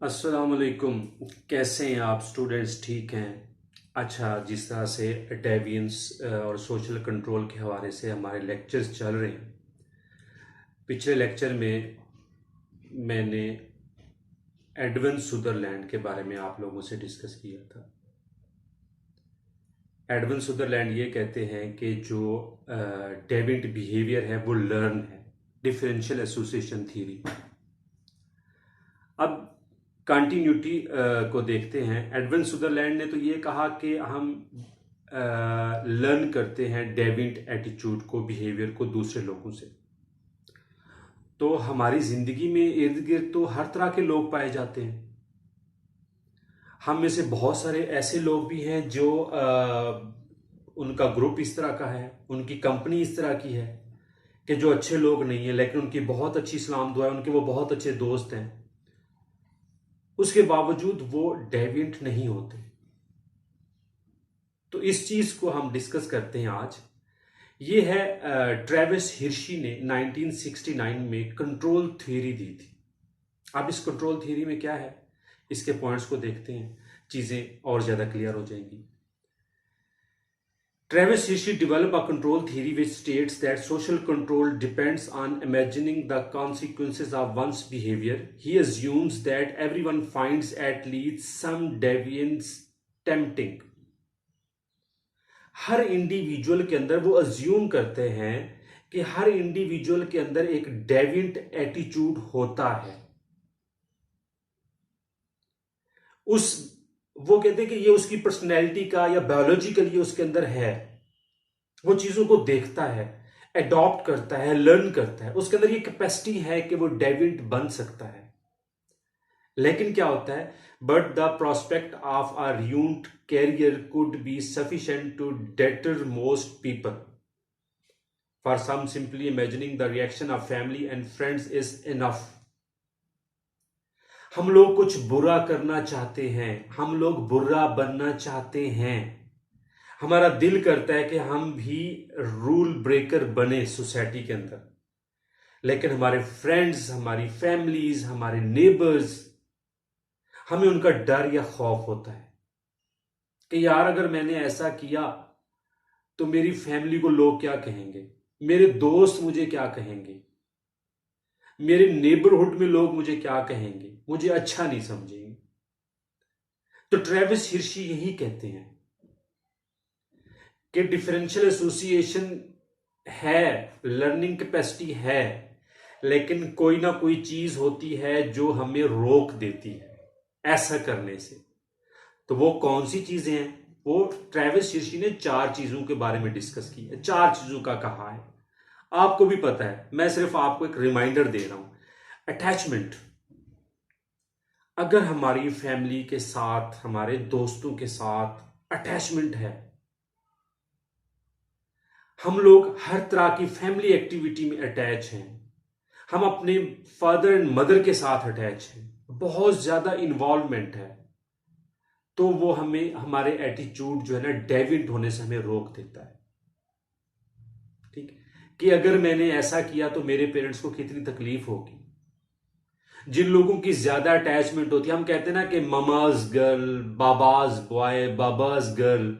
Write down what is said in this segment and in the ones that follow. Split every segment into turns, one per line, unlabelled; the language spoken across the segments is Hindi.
अस्सलामुअलैकुम। कैसे हैं आप स्टूडेंट्स? ठीक हैं? अच्छा, जिस तरह से डेविएंस और सोशल कंट्रोल के हवाले से हमारे लेक्चर्स चल रहे हैं, पिछले लेक्चर में मैंने एडविन सुदरलैंड के बारे में आप लोगों से डिस्कस किया था। एडविन सुदरलैंड ये कहते हैं कि जो डेविएंट बिहेवियर है वो लर्न है, डिफरेंशियल एसोसिएशन थ्योरी। अब कंटिन्यूटी को देखते हैं। एडविन सुदरलैंड ने तो ये कहा कि हम लर्न करते हैं डेविएंट एटीट्यूड को, बिहेवियर को दूसरे लोगों से। तो हमारी जिंदगी में इर्द गिर्द तो हर तरह के लोग पाए जाते हैं। हम में से बहुत सारे ऐसे लोग भी हैं जो उनका ग्रुप इस तरह का है, उनकी कंपनी इस तरह की है कि जो अच्छे लोग नहीं है, लेकिन उनकी बहुत अच्छी सलाम दुआ है, उनके वो बहुत अच्छे दोस्त हैं, उसके बावजूद वो डेविएंट नहीं होते। तो इस चीज को हम डिस्कस करते हैं आज। ये है ट्रेविस हिर्शी ने 1969 में कंट्रोल थ्योरी दी थी। अब इस कंट्रोल थ्योरी में क्या है, इसके पॉइंट्स को देखते हैं, चीजें और ज्यादा क्लियर हो जाएंगी। Travis Hirschi developed a control theory which states that social control depends on imagining the consequences of one's behavior. He assumes that everyone finds at least some deviance tempting. Her individual के अंदर वो अज्यूम करते हैं कि हर इंडिविजुअल के अंदर एक डेविएंट एटीट्यूड होता है। वो कहते हैं कि ये उसकी पर्सनैलिटी का या बायोलॉजिकली उसके अंदर है। वो चीजों को देखता है, एडॉप्ट करता है, लर्न करता है, उसके अंदर ये कैपेसिटी है कि वो डेविएंट बन सकता है। लेकिन क्या होता है, but the prospect of a ruined career could be sufficient to deter most people. For some, simply imagining the reaction of family and friends is enough. हम लोग कुछ बुरा करना चाहते हैं, हम लोग बुरा बनना चाहते हैं, हमारा दिल करता है कि हम भी रूल ब्रेकर बने सोसाइटी के अंदर, लेकिन हमारे फ्रेंड्स, हमारी फैमिलीज, हमारे नेबर्स, हमें उनका डर या खौफ होता है कि यार अगर मैंने ऐसा किया तो मेरी फैमिली को लोग क्या कहेंगे, मेरे दोस्त मुझे क्या कहेंगे, मेरे नेबरहुड में लोग मुझे क्या कहेंगे, मुझे अच्छा नहीं समझेंगे। तो ट्रेविस हिर्शी यही कहते हैं कि डिफरेंशियल एसोसिएशन है, लर्निंग कैपेसिटी है, लेकिन कोई ना कोई चीज होती है जो हमें रोक देती है ऐसा करने से। तो वो कौन सी चीजें हैं, वो ट्रेविस हिर्शी ने 4 चीजों के बारे में डिस्कस की है, 4 चीजों का कहा है। आपको भी पता है, मैं सिर्फ आपको एक रिमाइंडर दे रहा हूं। अटैचमेंट, अगर हमारी फैमिली के साथ, हमारे दोस्तों के साथ अटैचमेंट है, हम लोग हर तरह की फैमिली एक्टिविटी में अटैच हैं, हम अपने फादर एंड मदर के साथ अटैच हैं, बहुत ज्यादा इन्वॉल्वमेंट है, तो वो हमें, हमारे एटीट्यूड जो है ना, डेविएंट होने से हमें रोक देता है। ठीक, कि अगर मैंने ऐसा किया तो मेरे पेरेंट्स को कितनी तकलीफ होगी। जिन लोगों की ज्यादा अटैचमेंट होती है, हम कहते हैं ना कि ममाज गर्ल, बाबाज बॉय, बाबाज गर्ल,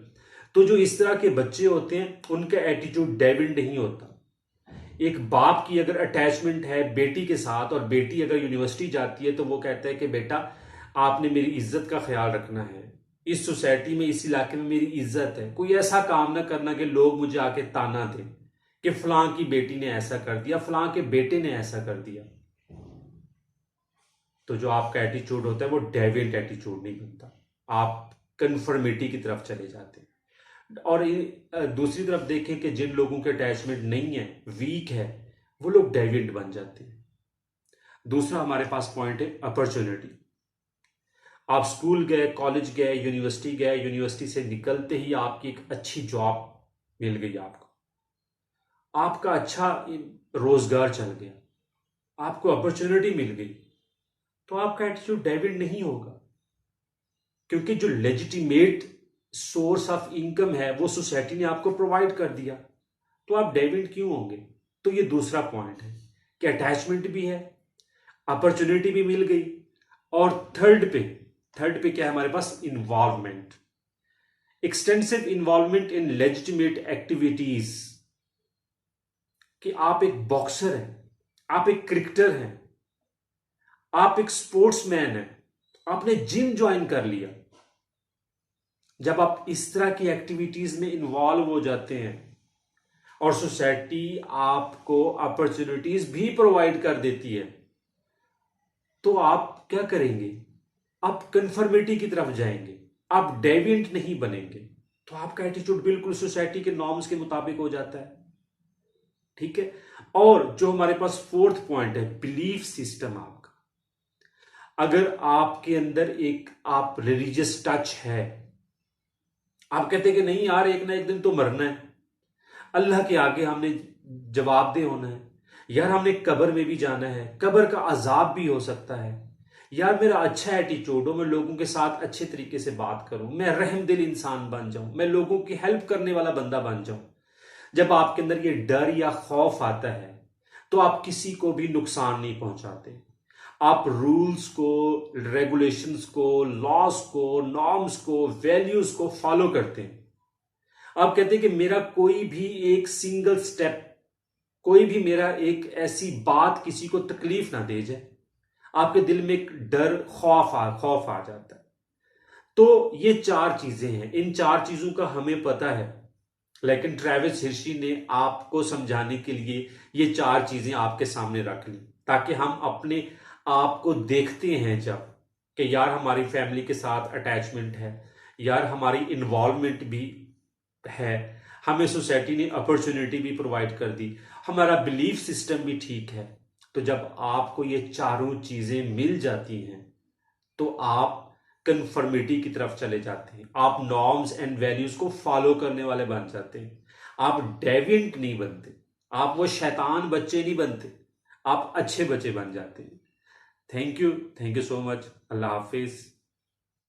तो जो इस तरह के बच्चे होते हैं उनका एटीट्यूड डेविएंट नहीं होता। एक बाप की अगर अटैचमेंट है बेटी के साथ, और बेटी अगर यूनिवर्सिटी जाती है, तो वो कहता है कि बेटा आपने मेरी इज्जत का ख्याल रखना है, इस सोसाइटी में, इस इलाके में मेरी इज्जत है, कोई ऐसा काम ना करना कि लोग मुझे आके ताना दें कि फलां की बेटी ने ऐसा कर दिया, फलां के बेटे ने ऐसा कर दिया। तो जो आपका एटीट्यूड होता है वो डेविएंट एटीट्यूड नहीं बनता, आप कन्फर्मिटी की तरफ चले जाते हैं। और दूसरी तरफ देखें कि जिन लोगों के अटैचमेंट नहीं है, वीक है, वो लोग डेविएंट बन जाते हैं। दूसरा हमारे पास पॉइंट है अपॉर्चुनिटी। आप स्कूल गए, कॉलेज गए, यूनिवर्सिटी गए, यूनिवर्सिटी से निकलते ही आपकी एक अच्छी जॉब मिल गई, आपका अच्छा रोजगार चल गया, आपको अपॉर्चुनिटी मिल गई, तो आपका एटीट्यूड डेविएंट नहीं होगा, क्योंकि जो लेजिटिमेट सोर्स ऑफ इनकम है वो सोसाइटी ने आपको प्रोवाइड कर दिया, तो आप डेविएंट क्यों होंगे। तो ये दूसरा पॉइंट है कि अटैचमेंट भी है, अपॉर्चुनिटी भी मिल गई, और थर्ड पे क्या है हमारे पास? Involvement, extensive involvement in legitimate activities. कि आप एक बॉक्सर हैं, आप एक क्रिकेटर हैं, आप एक स्पोर्ट्समैन हैं, आपने जिम ज्वाइन कर लिया। जब आप इस तरह की एक्टिविटीज में इन्वॉल्व हो जाते हैं और सोसाइटी आपको अपॉर्चुनिटीज भी प्रोवाइड कर देती है, तो आप क्या करेंगे? आप कन्फर्मिटी की तरफ जाएंगे, आप डेविएंट नहीं बनेंगे। तो आपका एटीट्यूड बिल्कुल सोसाइटी के नॉर्म्स के मुताबिक हो जाता है। ठीक है। और जो हमारे पास फोर्थ पॉइंट है, बिलीफ सिस्टम आपका। अगर आपके अंदर एक आप रिलीजियस टच है, आप कहते हैं कि नहीं यार, एक ना एक दिन तो मरना है, अल्लाह के आगे हमने जवाबदेह होना है, यार हमने कब्र में भी जाना है, कब्र का अजाब भी हो सकता है, यार मेरा अच्छा एटीट्यूड हो, मैं लोगों के साथ अच्छे तरीके से बात करूं, मैं रहमदिल इंसान बन जाऊं, मैं लोगों की हेल्प करने वाला बंदा बन जाऊं। जब आपके अंदर ये डर या खौफ आता है तो आप किसी को भी नुकसान नहीं पहुंचाते। आप रूल्स को, रेगुलेशंस को, लॉज को, नॉर्म्स को, वैल्यूज को फॉलो करते हैं। आप कहते हैं कि मेरा कोई भी एक सिंगल स्टेप, कोई भी मेरा एक ऐसी बात किसी को तकलीफ ना दे जाए, आपके दिल में एक डर, खौफ आ जाता है। तो ये चार चीजें हैं, इन चार चीजों का हमें पता है, लेकिन ट्रेविस हिर्शी ने आपको समझाने के लिए ये चार चीजें आपके सामने रख ली, ताकि हम अपने आप को देखते हैं जब कि यार हमारी फैमिली के साथ अटैचमेंट है, यार हमारी इन्वॉल्वमेंट भी है, हमें सोसाइटी ने अपॉर्चुनिटी भी प्रोवाइड कर दी, हमारा बिलीफ सिस्टम भी ठीक है। तो जब आपको ये चारों चीजें मिल जाती हैं तो आप कन्फर्मिटी की तरफ चले जाते हैं, आप नॉर्म्स एंड वैल्यूज को फॉलो करने वाले बन जाते हैं, आप डेविएंट नहीं बनते, आप वो शैतान बच्चे नहीं बनते, आप अच्छे बच्चे बन जाते हैं। Thank you so much. Allah Hafiz.